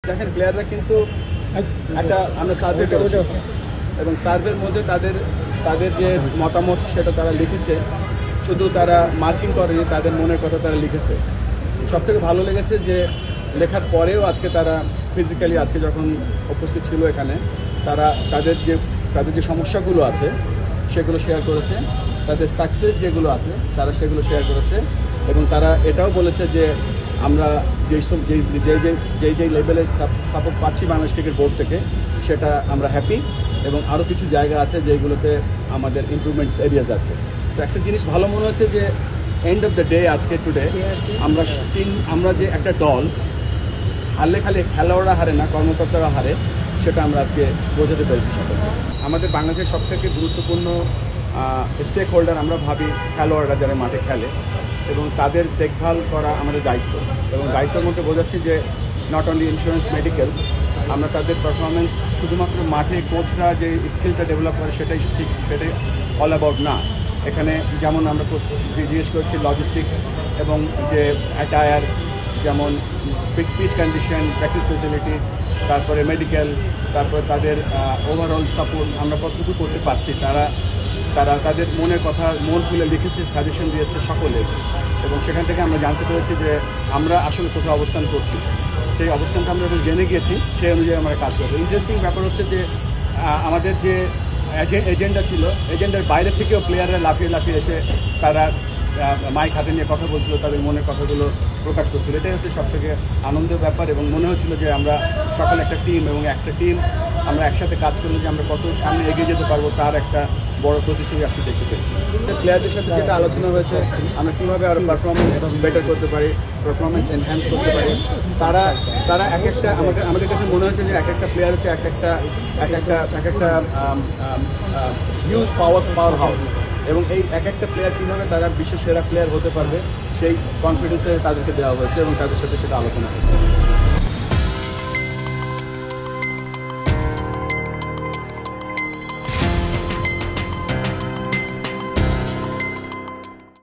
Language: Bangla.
দেখেন প্লেয়াররা কিন্তু একটা আমরা সার্ভে করেছি এবং সার্ভের মধ্যে তাদের তাদের যে মতামত সেটা তারা লিখেছে, শুধু তারা মার্কিং করেনি, তাদের মনের কথা তারা লিখেছে। সবথেকে ভালো লেগেছে যে লেখার পরেও আজকে তারা ফিজিক্যালি আজকে যখন উপস্থিত ছিল এখানে, তারা তাদের যে সমস্যাগুলো আছে সেগুলো শেয়ার করেছে, তাদের সাকসেস যেগুলো আছে তারা সেগুলো শেয়ার করেছে এবং তারা এটাও বলেছে যে আমরা যেই লেভেলে সাপোর্ট পাচ্ছি বাংলাদেশ ক্রিকেট বোর্ড থেকে সেটা আমরা হ্যাপি এবং আরও কিছু জায়গা আছে যেগুলোতে আমাদের ইমপ্রুভমেন্টস এরিয়াস আছে। তো একটা জিনিস ভালো মনে হচ্ছে যে এন্ড অফ দ্য ডে আজকে টুডে আমরা যে একটা দল হারলে খালি খেলোয়াড়রা হারে না, কর্মকর্তারা হারে, সেটা আমরা আজকে বোঝাতে পেরেছি সকলকে। আমাদের বাংলাদেশের সবথেকে গুরুত্বপূর্ণ স্টেক হোল্ডার আমরা ভাবি খেলোয়াড়রা যারা মাঠে খেলে এবং তাদের দেখভাল করা আমাদের দায়িত্ব এবং দায়িত্বের মধ্যে বোঝাচ্ছি যে নট অনলি ইন্স্যুরেন্স মেডিকেল, আমরা তাদের পারফরমেন্স শুধুমাত্র মাঠে কোচরা যে স্কিলটা ডেভেলপ করে সেটাই অল অ্যাবাউট না। এখানে যেমন আমরা জিজ্ঞেস করছি লজিস্টিক এবং যে অ্যাটায়ার, যেমন পিচ কন্ডিশন, প্র্যাকটিস ফেসিলিটিস, তারপরে মেডিকেল, তারপরে তাদের ওভারঅল সাপোর্ট আমরা কতটুকু করতে পারছি। তারা তাদের মনের কথা মন খুলে লিখেছে, সাজেশন দিয়েছে সকলে এবং সেখান থেকে আমরা জানতে পেরেছি যে আমরা আসলে কোথাও অবস্থান করছি। সেই অবস্থানটা আমরা যখন জেনে গিয়েছি সেই অনুযায়ী আমরা কাজ করবো। ইন্টারেস্টিং ব্যাপার হচ্ছে যে আমাদের যে এজেন্ডা ছিল, এজেন্ডার বাইরে থেকেও প্লেয়াররা লাফিয়ে এসে তারা মাইক হাতে নিয়ে কথা বলছিল, তাদের মনের কথাগুলো প্রকাশ করছিল। এটাই হচ্ছে সবথেকে আনন্দের ব্যাপার এবং মনে হচ্ছিল যে আমরা সকলে একটা টিম এবং একটা টিম আমরা একসাথে কাজ করলে যে আমরা কত সামনে এগিয়ে যেতে পারবো তার একটা বড় প্রতিশ্রুতি আজকে দেখতে পেয়েছি। প্লেয়ারদের সাথে যেটা আলোচনা হয়েছে আমরা কীভাবে আরও পারফরমেন্স বেটার করতে পারি, পারফরমেন্স এনহ্যান্স করতে পারি, তারা এক একটা আমাদের কাছে মনে হচ্ছে যে এক একটা প্লেয়ার হচ্ছে এক একটা হিউজ পাওয়ার হাউস এবং এই এক একটা প্লেয়ার কীভাবে তারা বিশ্বের সেরা প্লেয়ার হতে পারবে সেই কনফিডেন্সে তাদেরকে দেওয়া হয়েছে এবং তাদের সাথে সেটা আলোচনা হয়েছে।